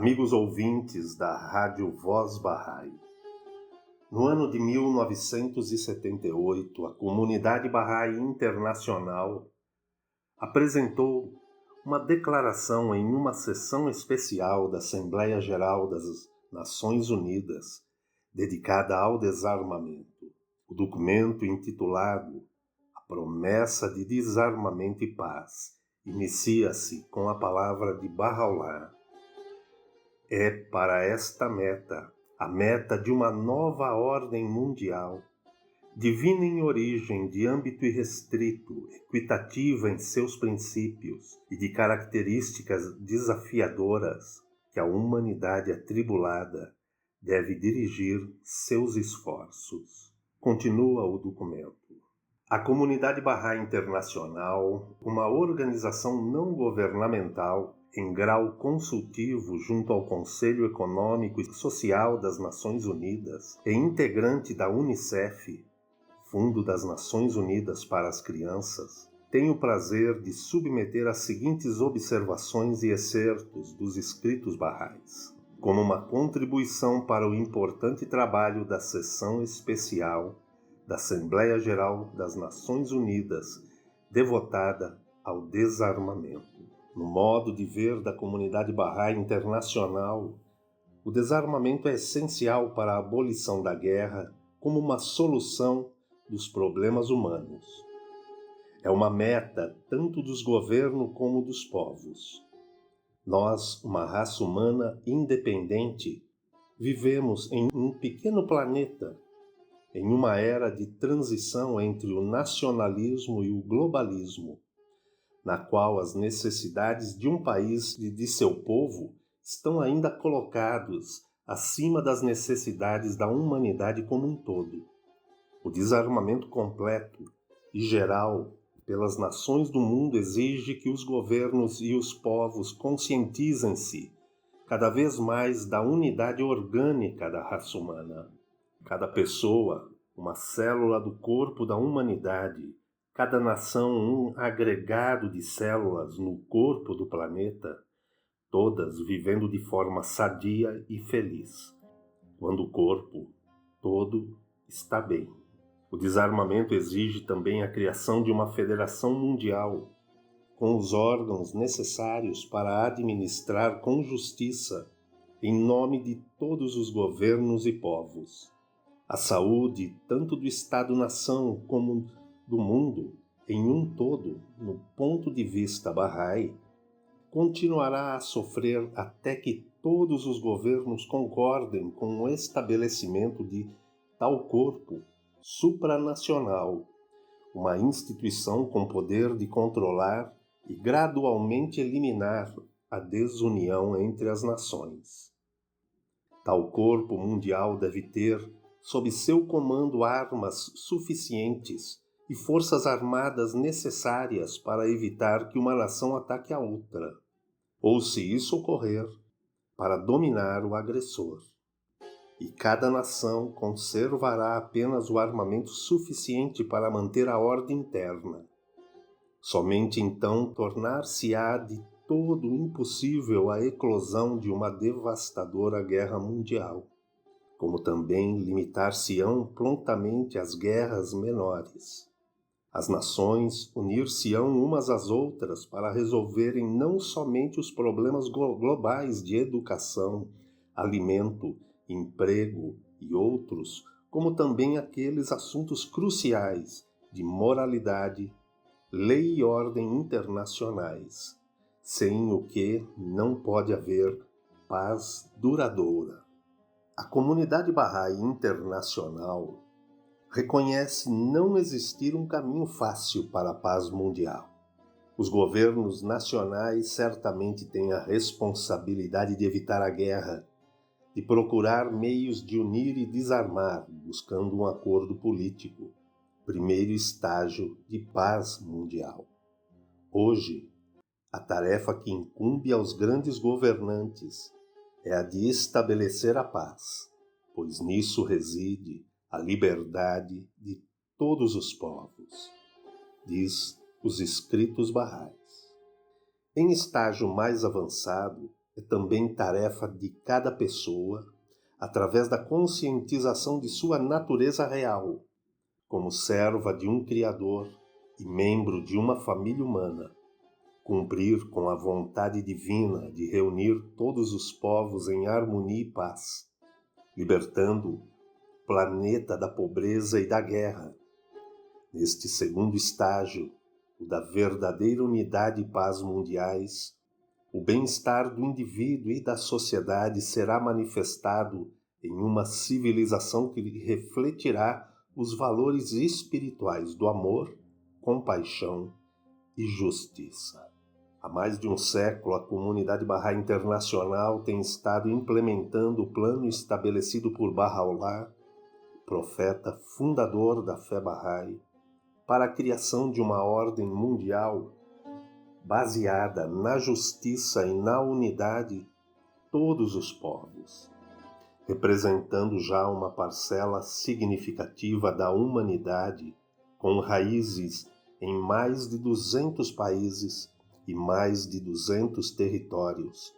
Amigos ouvintes da Rádio Voz Bahá'í, no ano de 1978, a Comunidade Bahá'í Internacional apresentou uma declaração em uma sessão especial da Assembleia Geral das Nações Unidas, dedicada ao desarmamento. O documento, intitulado A Promessa de Desarmamento e Paz, inicia-se com a palavra de Bahá'u'lláh. É para esta meta, a meta de uma nova ordem mundial, divina em origem, de âmbito irrestrito, equitativa em seus princípios e de características desafiadoras, que a humanidade atribulada deve dirigir seus esforços. Continua o documento. A Comunidade Bahá'í Internacional, uma organização não governamental em grau consultivo junto ao Conselho Econômico e Social das Nações Unidas e integrante da UNICEF, Fundo das Nações Unidas para as Crianças, tem o prazer de submeter as seguintes observações e excertos dos escritos bahá'ís, como uma contribuição para o importante trabalho da Sessão Especial da Assembleia Geral das Nações Unidas, devotada ao desarmamento. No modo de ver da Comunidade Bahá'í Internacional, o desarmamento é essencial para a abolição da guerra como uma solução dos problemas humanos. É uma meta tanto dos governos como dos povos. Nós, uma raça humana independente, vivemos em um pequeno planeta, em uma era de transição entre o nacionalismo e o globalismo, na qual as necessidades de um país e de seu povo estão ainda colocados acima das necessidades da humanidade como um todo. O desarmamento completo e geral pelas nações do mundo exige que os governos e os povos conscientizem-se cada vez mais da unidade orgânica da raça humana. Cada pessoa, uma célula do corpo da humanidade, cada nação um agregado de células no corpo do planeta, todas vivendo de forma sadia e feliz, quando o corpo todo está bem. O desarmamento exige também a criação de uma federação mundial, com os órgãos necessários para administrar com justiça, em nome de todos os governos e povos, a saúde tanto do Estado-nação como do mundo, em um todo, no ponto de vista Bahá'í, continuará a sofrer até que todos os governos concordem com o estabelecimento de tal corpo supranacional, uma instituição com poder de controlar e gradualmente eliminar a desunião entre as nações. Tal corpo mundial deve ter sob seu comando armas suficientes e forças armadas necessárias para evitar que uma nação ataque a outra, ou, se isso ocorrer, para dominar o agressor. E cada nação conservará apenas o armamento suficiente para manter a ordem interna. Somente então tornar-se-á de todo impossível a eclosão de uma devastadora guerra mundial, como também limitar-se-ão prontamente as guerras menores. As nações unir-se-ão umas às outras para resolverem não somente os problemas globais de educação, alimento, emprego e outros, como também aqueles assuntos cruciais de moralidade, lei e ordem internacionais, sem o que não pode haver paz duradoura. A Comunidade Bahá'í Internacional reconhece não existir um caminho fácil para a paz mundial. Os governos nacionais certamente têm a responsabilidade de evitar a guerra, de procurar meios de unir e desarmar, buscando um acordo político, primeiro estágio de paz mundial. Hoje, a tarefa que incumbe aos grandes governantes é a de estabelecer a paz, pois nisso reside a liberdade de todos os povos, diz os escritos bahá'ís. Em estágio mais avançado, é também tarefa de cada pessoa, através da conscientização de sua natureza real, como serva de um Criador e membro de uma família humana, cumprir com a vontade divina de reunir todos os povos em harmonia e paz, libertando o planeta da pobreza e da guerra. Neste segundo estágio, o da verdadeira unidade e paz mundiais, o bem-estar do indivíduo e da sociedade será manifestado em uma civilização que refletirá os valores espirituais do amor, compaixão e justiça. Há mais de um século, a comunidade Bahá'í Internacional tem estado implementando o plano estabelecido por Baha'u'lláh, profeta fundador da fé Bahá'í, para a criação de uma ordem mundial baseada na justiça e na unidade de todos os povos, representando já uma parcela significativa da humanidade, com raízes em mais de 200 países e mais de 200 territórios,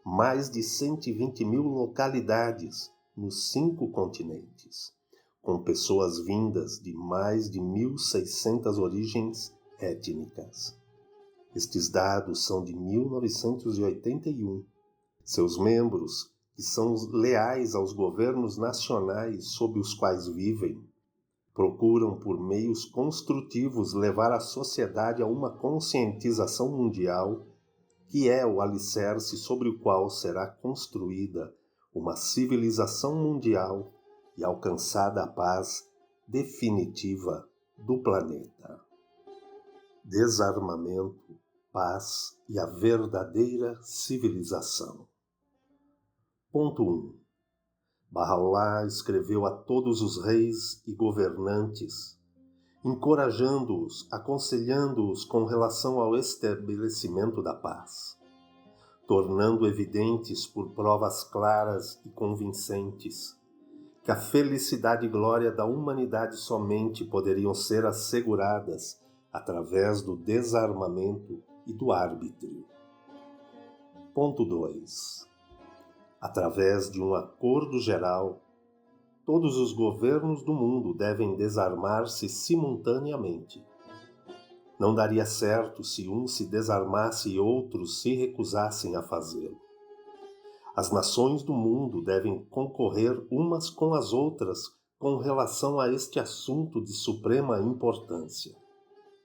mais de 120 mil localidades nos 5 continentes, com pessoas vindas de mais de 1.600 origens étnicas. Estes dados são de 1981. Seus membros, que são leais aos governos nacionais sob os quais vivem, procuram, por meios construtivos, levar a sociedade a uma conscientização mundial, que é o alicerce sobre o qual será construída uma civilização mundial e alcançada a paz definitiva do planeta. Desarmamento, paz e a verdadeira civilização. Ponto 1. Baha'u'lláh escreveu a todos os reis e governantes, encorajando-os, aconselhando-os com relação ao estabelecimento da paz, tornando evidentes por provas claras e convincentes que a felicidade e glória da humanidade somente poderiam ser asseguradas através do desarmamento e do arbítrio. Ponto 2. Através de um acordo geral, todos os governos do mundo devem desarmar-se simultaneamente. Não daria certo se um se desarmasse e outros se recusassem a fazê-lo. As nações do mundo devem concorrer umas com as outras com relação a este assunto de suprema importância,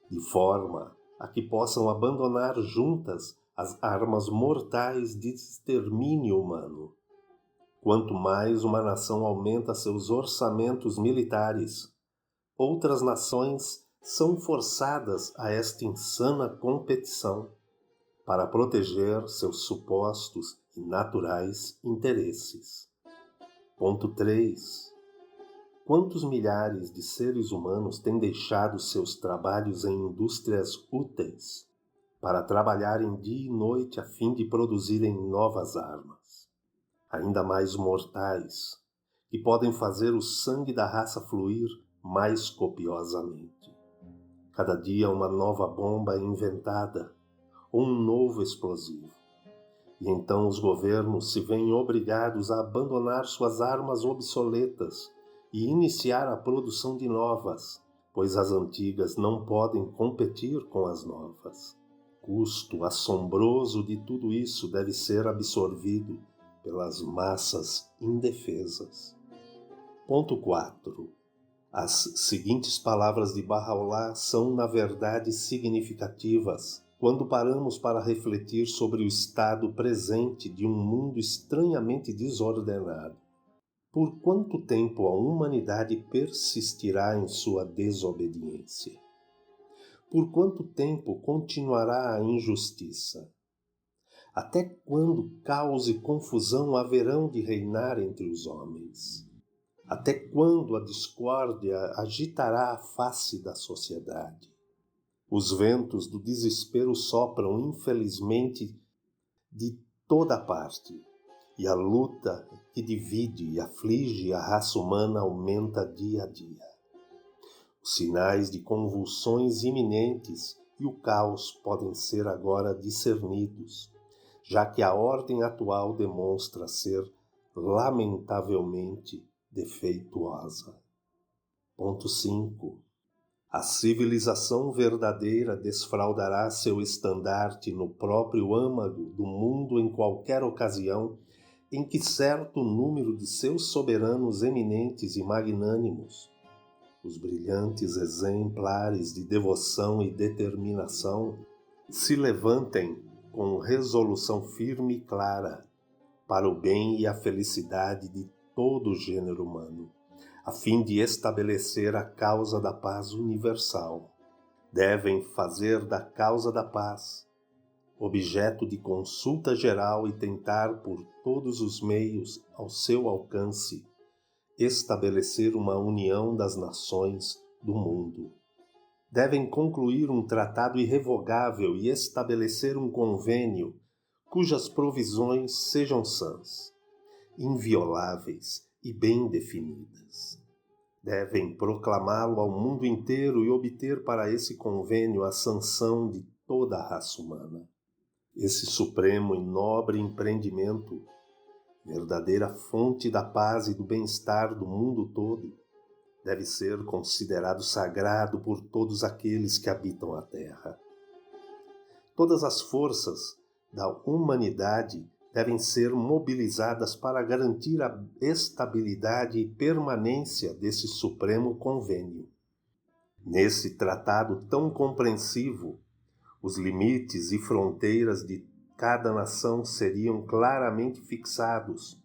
de forma a que possam abandonar juntas as armas mortais de extermínio humano. Quanto mais uma nação aumenta seus orçamentos militares, outras nações são forçadas a esta insana competição para proteger seus supostos e naturais interesses. Ponto 3. Quantos milhares de seres humanos têm deixado seus trabalhos em indústrias úteis para trabalharem dia e noite a fim de produzirem novas armas, ainda mais mortais, que podem fazer o sangue da raça fluir mais copiosamente? Cada dia uma nova bomba é inventada, ou um novo explosivo. E então os governos se veem obrigados a abandonar suas armas obsoletas e iniciar a produção de novas, pois as antigas não podem competir com as novas. O custo assombroso de tudo isso deve ser absorvido pelas massas indefesas. Ponto 4. As seguintes palavras de Baha'u'lláh são, na verdade, significativas quando paramos para refletir sobre o estado presente de um mundo estranhamente desordenado. Por quanto tempo a humanidade persistirá em sua desobediência? Por quanto tempo continuará a injustiça? Até quando caos e confusão haverão de reinar entre os homens? Até quando a discórdia agitará a face da sociedade? Os ventos do desespero sopram, infelizmente, de toda parte, e a luta que divide e aflige a raça humana aumenta dia a dia. Os sinais de convulsões iminentes e o caos podem ser agora discernidos, já que a ordem atual demonstra ser lamentavelmente defeituosa. Ponto 5. A civilização verdadeira desfraldará seu estandarte no próprio âmago do mundo em qualquer ocasião em que certo número de seus soberanos eminentes e magnânimos, os brilhantes exemplares de devoção e determinação, se levantem com resolução firme e clara para o bem e a felicidade de todo o gênero humano, a fim de estabelecer a causa da paz universal. Devem fazer da causa da paz objeto de consulta geral e tentar por todos os meios ao seu alcance estabelecer uma união das nações do mundo. Devem concluir um tratado irrevogável e estabelecer um convênio cujas provisões sejam sãs, invioláveis e bem definidas. Devem proclamá-lo ao mundo inteiro e obter para esse convênio a sanção de toda a raça humana. Esse supremo e nobre empreendimento, verdadeira fonte da paz e do bem-estar do mundo todo, deve ser considerado sagrado por todos aqueles que habitam a Terra. Todas as forças da humanidade devem ser mobilizadas para garantir a estabilidade e permanência desse supremo convênio. Nesse tratado tão compreensivo, os limites e fronteiras de cada nação seriam claramente fixados.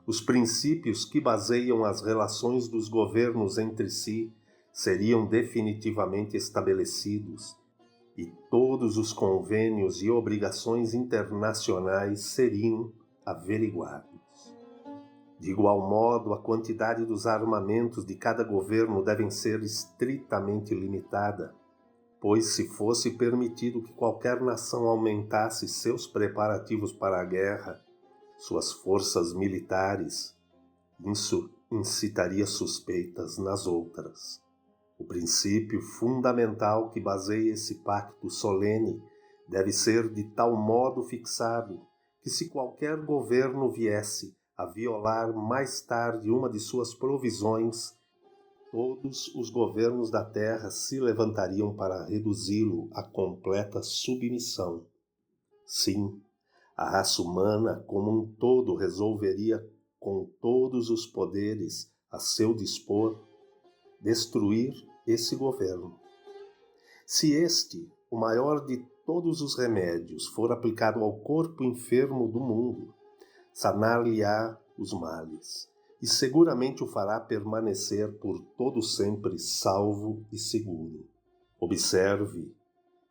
Os princípios que baseiam as relações dos governos entre si seriam definitivamente estabelecidos e todos os convênios e obrigações internacionais seriam averiguados. De igual modo, a quantidade dos armamentos de cada governo devem ser estritamente limitada, pois se fosse permitido que qualquer nação aumentasse seus preparativos para a guerra, suas forças militares, isso incitaria suspeitas nas outras. O princípio fundamental que baseia esse pacto solene deve ser de tal modo fixado que, se qualquer governo viesse a violar mais tarde uma de suas provisões, todos os governos da terra se levantariam para reduzi-lo à completa submissão. Sim, a raça humana como um todo resolveria, com todos os poderes a seu dispor, destruir esse governo. Se este, o maior de todos os remédios, for aplicado ao corpo enfermo do mundo, sanar-lhe-á os males, e seguramente o fará permanecer por todo sempre salvo e seguro. Observe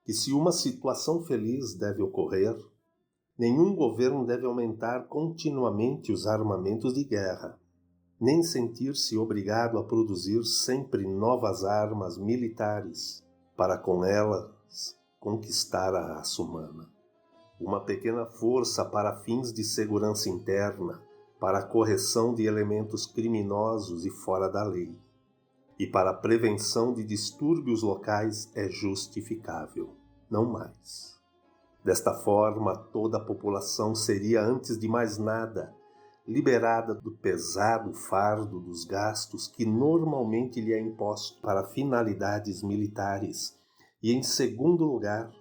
que, se uma situação feliz deve ocorrer, nenhum governo deve aumentar continuamente os armamentos de guerra, nem sentir-se obrigado a produzir sempre novas armas militares para com elas conquistar a raça humana. Uma pequena força para fins de segurança interna, para a correção de elementos criminosos e fora da lei, e para a prevenção de distúrbios locais é justificável, não mais. Desta forma, toda a população seria, antes de mais nada, liberada do pesado fardo dos gastos que normalmente lhe é imposto para finalidades militares, e, em segundo lugar,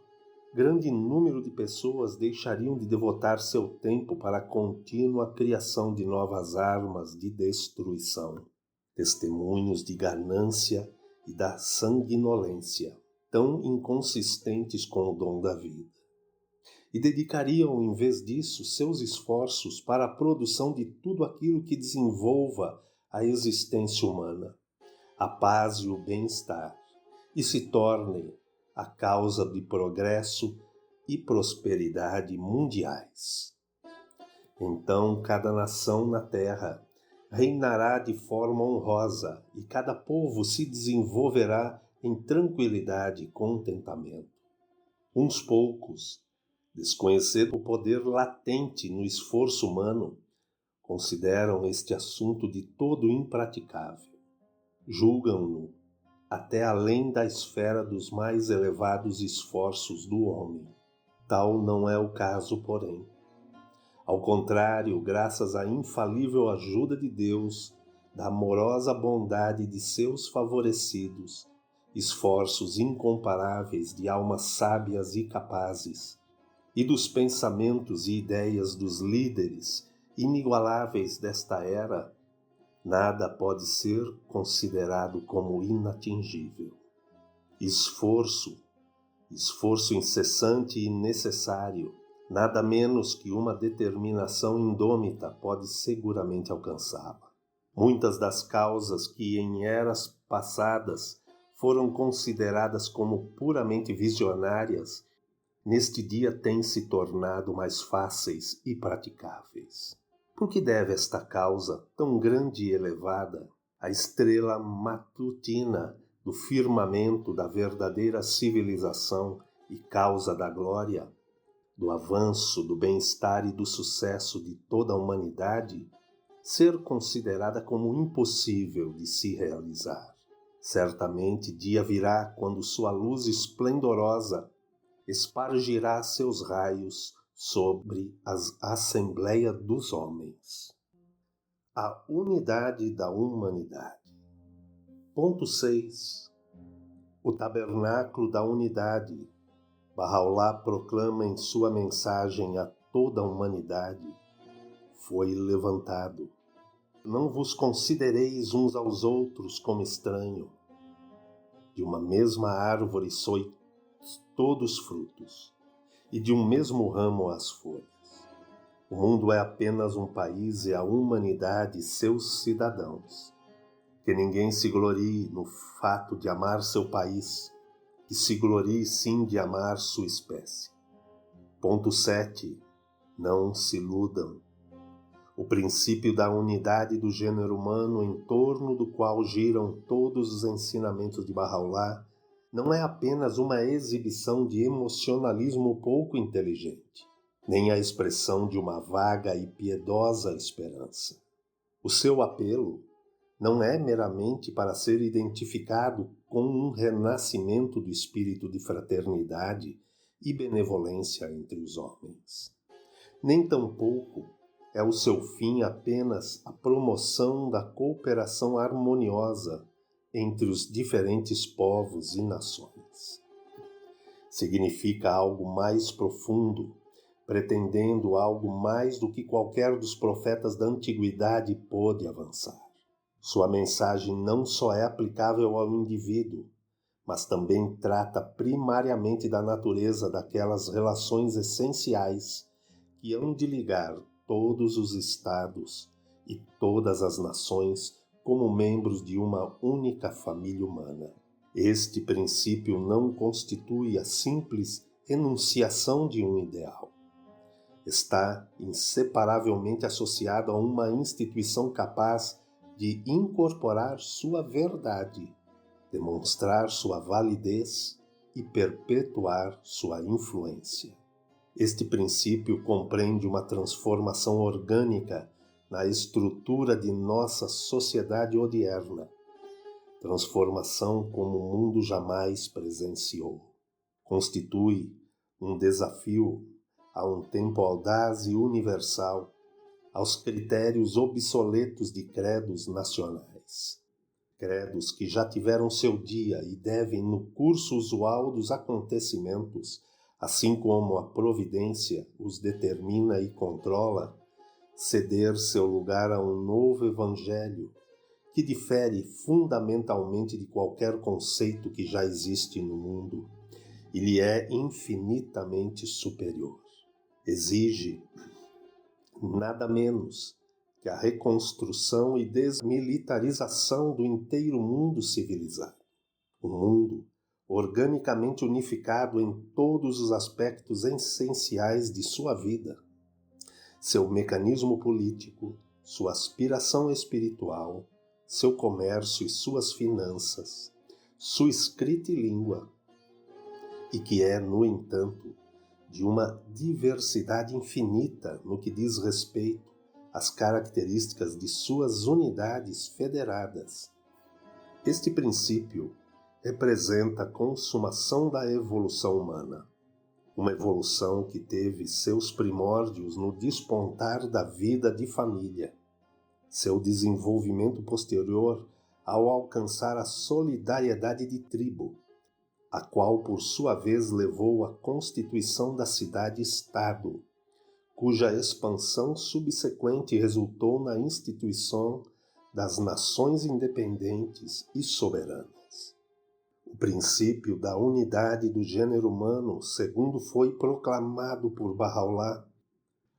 grande número de pessoas deixariam de devotar seu tempo para a contínua criação de novas armas de destruição, testemunhos de ganância e da sanguinolência, tão inconsistentes com o dom da vida. E dedicariam, em vez disso, seus esforços para a produção de tudo aquilo que desenvolva a existência humana, a paz e o bem-estar, e se tornem a causa de progresso e prosperidade mundiais. Então, cada nação na terra reinará de forma honrosa e cada povo se desenvolverá em tranquilidade e contentamento. Uns poucos, desconhecendo o poder latente no esforço humano, consideram este assunto de todo impraticável. Julgam-no até além da esfera dos mais elevados esforços do homem. Tal não é o caso, porém. Ao contrário, graças à infalível ajuda de Deus, da amorosa bondade de seus favorecidos, esforços incomparáveis de almas sábias e capazes, e dos pensamentos e ideias dos líderes inigualáveis desta era, nada pode ser considerado como inatingível. Esforço incessante e necessário, nada menos que uma determinação indômita pode seguramente alcançá-la. Muitas das causas que em eras passadas foram consideradas como puramente visionárias, neste dia têm se tornado mais fáceis e praticáveis. Por que deve esta causa, tão grande e elevada, a estrela matutina do firmamento da verdadeira civilização e causa da glória, do avanço, do bem-estar e do sucesso de toda a humanidade, ser considerada como impossível de se realizar? Certamente dia virá quando sua luz esplendorosa espargirá seus raios sobre as assembleias dos homens. A unidade da humanidade. Ponto 6. O tabernáculo da unidade. Bahá'u'lláh proclama em sua mensagem a toda a humanidade: foi levantado. Não vos considereis uns aos outros como estranho. De uma mesma árvore sois todos frutos, e de um mesmo ramo as folhas. O mundo é apenas um país e a humanidade seus cidadãos. Que ninguém se glorie no fato de amar seu país, que se glorie sim de amar sua espécie. Ponto 7. Não se iludam. O princípio da unidade do gênero humano em torno do qual giram todos os ensinamentos de Bahá'u'lláh não é apenas uma exibição de emocionalismo pouco inteligente, nem a expressão de uma vaga e piedosa esperança. O seu apelo não é meramente para ser identificado com um renascimento do espírito de fraternidade e benevolência entre os homens. Nem tampouco é o seu fim apenas a promoção da cooperação harmoniosa entre os diferentes povos e nações. Significa algo mais profundo, pretendendo algo mais do que qualquer dos profetas da antiguidade pôde avançar. Sua mensagem não só é aplicável ao indivíduo, mas também trata primariamente da natureza daquelas relações essenciais que hão de ligar todos os estados e todas as nações como membros de uma única família humana. Este princípio não constitui a simples enunciação de um ideal. Está inseparavelmente associado a uma instituição capaz de incorporar sua verdade, demonstrar sua validez e perpetuar sua influência. Este princípio compreende uma transformação orgânica na estrutura de nossa sociedade odierna, transformação como o mundo jamais presenciou. Constitui um desafio a um tempo audaz e universal, aos critérios obsoletos de credos nacionais. Credos que já tiveram seu dia e devem, no curso usual dos acontecimentos, assim como a providência os determina e controla, ceder seu lugar a um novo evangelho que difere fundamentalmente de qualquer conceito que já existe no mundo e lhe é infinitamente superior. Exige nada menos que a reconstrução e desmilitarização do inteiro mundo civilizado. Um mundo organicamente unificado em todos os aspectos essenciais de sua vida. Seu mecanismo político, sua aspiração espiritual, seu comércio e suas finanças, sua escrita e língua, e que é, no entanto, de uma diversidade infinita no que diz respeito às características de suas unidades federadas. Este princípio representa a consumação da evolução humana. Uma evolução que teve seus primórdios no despontar da vida de família, seu desenvolvimento posterior ao alcançar a solidariedade de tribo, a qual por sua vez levou à constituição da cidade-estado, cuja expansão subsequente resultou na instituição das nações independentes e soberanas. O princípio da unidade do gênero humano, segundo foi proclamado por Bahá'u'lláh,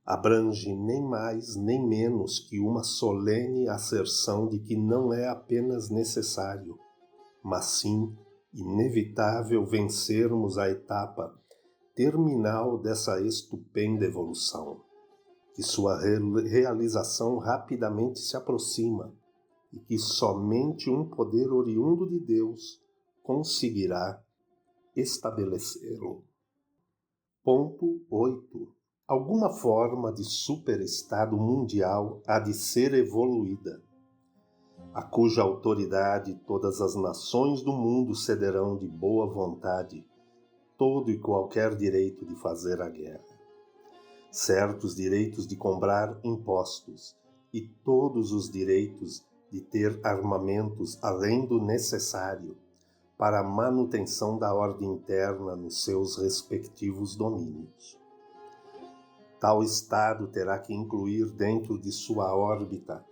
abrange nem mais nem menos que uma solene asserção de que não é apenas necessário, mas sim inevitável vencermos a etapa terminal dessa estupenda evolução, que sua realização rapidamente se aproxima e que somente um poder oriundo de Deus conseguirá estabelecê-lo. Ponto 8. Alguma forma de superestado mundial há de ser evoluída, a cuja autoridade todas as nações do mundo cederão de boa vontade todo e qualquer direito de fazer a guerra, certos direitos de cobrar impostos e todos os direitos de ter armamentos além do necessário para a manutenção da ordem interna nos seus respectivos domínios. Tal Estado terá que incluir dentro de sua órbita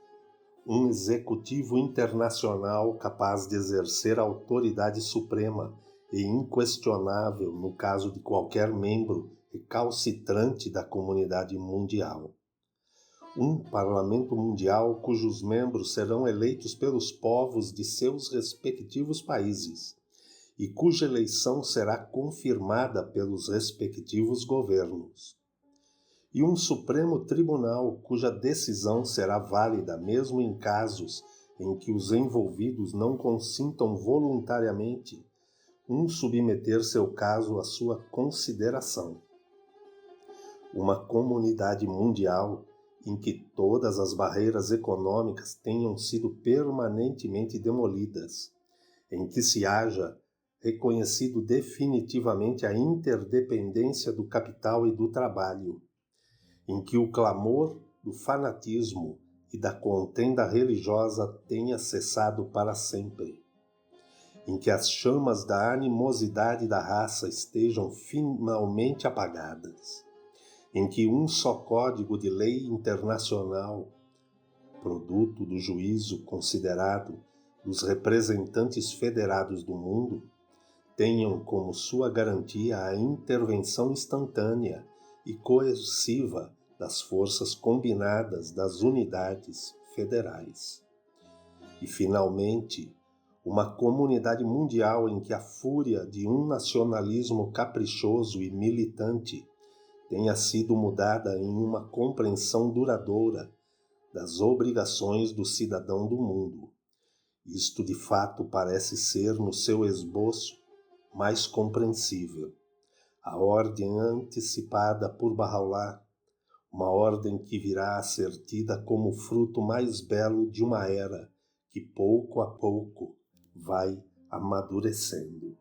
um executivo internacional capaz de exercer a autoridade suprema e inquestionável no caso de qualquer membro recalcitrante da comunidade mundial. Um parlamento mundial cujos membros serão eleitos pelos povos de seus respectivos países e cuja eleição será confirmada pelos respectivos governos. E um Supremo Tribunal cuja decisão será válida mesmo em casos em que os envolvidos não consintam voluntariamente submeter seu caso à sua consideração. Uma comunidade mundial em que todas as barreiras econômicas tenham sido permanentemente demolidas, em que se haja reconhecido definitivamente a interdependência do capital e do trabalho, em que o clamor do fanatismo e da contenda religiosa tenha cessado para sempre, em que as chamas da animosidade da raça estejam finalmente apagadas, em que um só código de lei internacional, produto do juízo considerado dos representantes federados do mundo, tenham como sua garantia a intervenção instantânea e coerciva das forças combinadas das unidades federais. E, finalmente, uma comunidade mundial em que a fúria de um nacionalismo caprichoso e militante tenha sido mudada em uma compreensão duradoura das obrigações do cidadão do mundo. Isto, de fato, parece ser, no seu esboço, mais compreensível. A ordem antecipada por Bahá'u'lláh, uma ordem que virá a ser tida como o fruto mais belo de uma era que pouco a pouco vai amadurecendo.